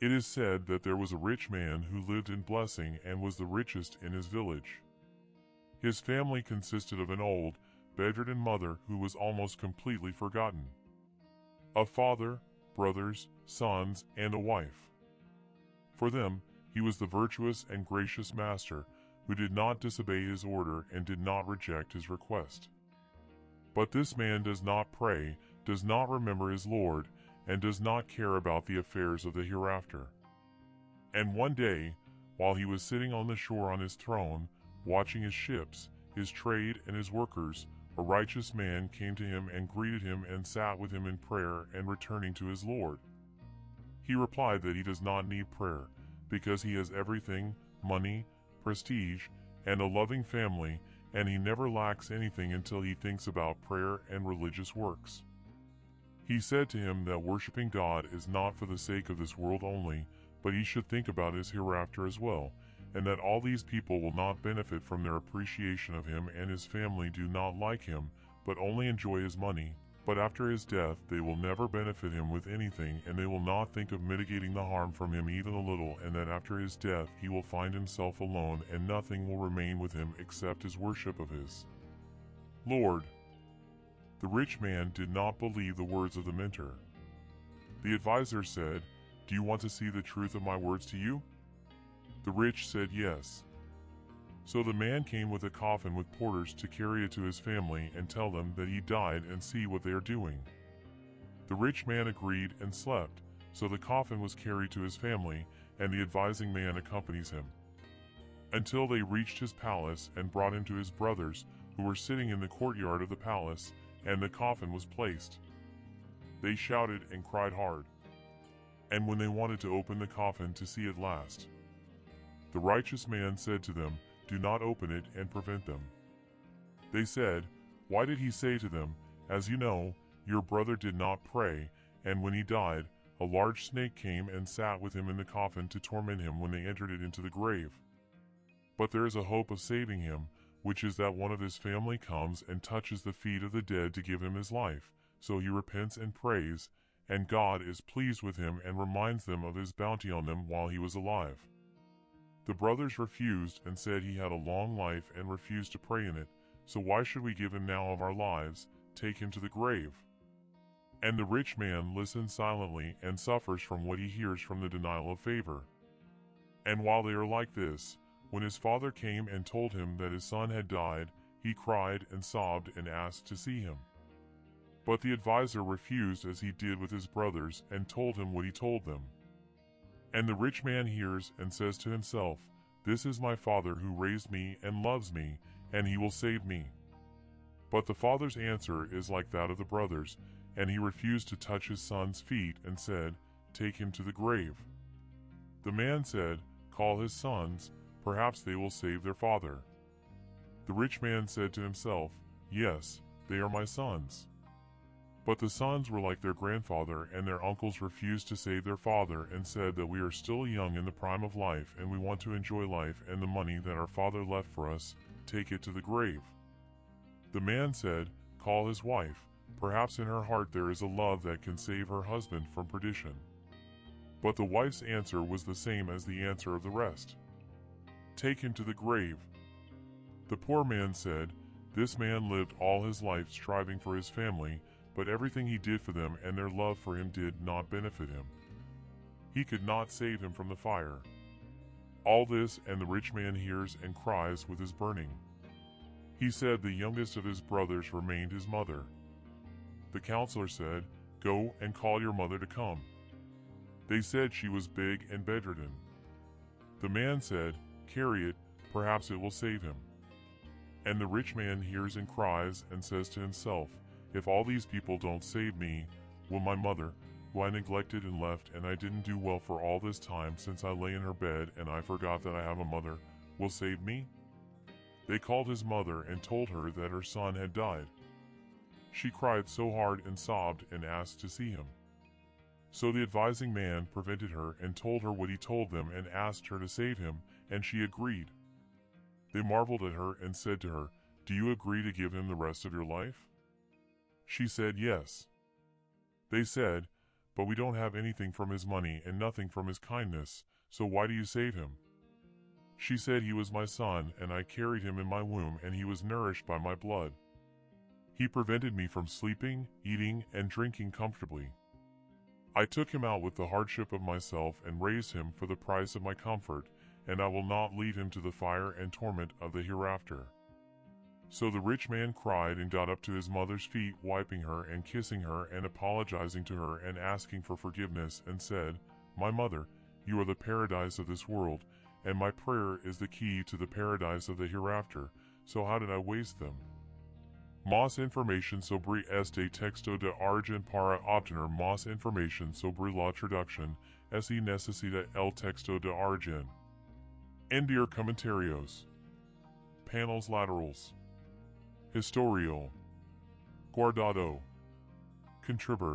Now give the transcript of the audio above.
It is said that there was a rich man who lived in blessing and was the richest in his village. His family consisted of an old, bedridden mother who was almost completely forgotten, a father, brothers, sons, and a wife. For them, he was the virtuous and gracious master who did not disobey his order and did not reject his request. But this man does not pray, does not remember his Lord, and does not care about the affairs of the hereafter. And one day, while he was sitting on the shore on his throne, watching his ships, his trade, and his workers, a righteous man came to him and greeted him and sat with him in prayer and returning to his Lord. He replied that he does not need prayer, because he has everything, money, prestige, and a loving family, and he never lacks anything until he thinks about prayer and religious works. He said to him that worshiping God is not for the sake of this world only, but he should think about his hereafter as well, and that all these people will not benefit from their appreciation of him, and his family do not like him, but only enjoy his money. But after his death they will never benefit him with anything, and they will not think of mitigating the harm from him even a little, and that after his death he will find himself alone, and nothing will remain with him except his worship of his Lord. The rich man did not believe the words of the mentor. The advisor said, "Do you want to see the truth of my words to you?" The rich said yes. So the man came with a coffin with porters to carry it to his family and tell them that he died and see what they are doing. The rich man agreed and slept, so the coffin was carried to his family, and the advising man accompanies him, until they reached his palace and brought him to his brothers, who were sitting in the courtyard of the palace, and the coffin was placed. They shouted and cried hard, and when they wanted to open the coffin to see it last, the righteous man said to them, "Do not open it and prevent them." They said, "Why did he say to them, 'As you know, your brother did not pray, and when he died, a large snake came and sat with him in the coffin to torment him when they entered it into the grave? But there is a hope of saving him, which is that one of his family comes and touches the feet of the dead to give him his life, so he repents and prays, and God is pleased with him and reminds them of his bounty on them while he was alive.'" The brothers refused and said he had a long life and refused to pray in it, so why should we give him now of our lives, take him to the grave? And the rich man listens silently and suffers from what he hears from the denial of favor. And while they are like this, when his father came and told him that his son had died, he cried and sobbed and asked to see him. But the advisor refused as he did with his brothers and told him what he told them. And the rich man hears and says to himself, "This is my father who raised me and loves me, and he will save me." But the father's answer is like that of the brothers, and he refused to touch his son's feet and said, "Take him to the grave." The man said, "Call his sons, perhaps they will save their father." The rich man said to himself, "Yes, they are my sons." But the sons were like their grandfather, and their uncles refused to save their father and said that we are still young in the prime of life, and we want to enjoy life and the money that our father left for us, take it to the grave. The man said, "Call his wife, perhaps in her heart there is a love that can save her husband from perdition." But the wife's answer was the same as the answer of the rest: "Take him to the grave." The poor man said, "This man lived all his life striving for his family, but everything he did for them and their love for him did not benefit him. He could not save him from the fire." All this and the rich man hears and cries with his burning. He said the youngest of his brothers remained his mother. The counselor said, "Go and call your mother to come." They said she was big and bedridden. The man said, "Carry it, perhaps it will save him." And the rich man hears and cries and says to himself, "If all these people don't save me, will my mother, who I neglected and left, and I didn't do well for all this time since I lay in her bed and I forgot that I have a mother, will save me?" They called his mother and told her that her son had died. She cried so hard and sobbed and asked to see him. So the advising man prevented her and told her what he told them and asked her to save him, and she agreed. They marveled at her and said to her, "Do you agree to give him the rest of your life?" She said yes. They said, but we don't have anything from his money and nothing from his kindness, so why do you save him?" She said, "He was my son, and I carried him in my womb, and he was nourished by my blood. He prevented me from sleeping, eating, and drinking comfortably. I took him out with the hardship of myself and raised him for the price of my comfort, and I will not leave him to the fire and torment of the hereafter." So the rich man cried and got up to his mother's feet, wiping her and kissing her and apologizing to her and asking for forgiveness, and said, "My mother, you are the paradise of this world, and my prayer is the key to the paradise of the hereafter, so how did I waste them? Más información sobre este texto de origen para obtener más información sobre la traducción, se necesita el texto de origen. Enviar comentarios. Panels laterales. Historial. Guardado. Contributor.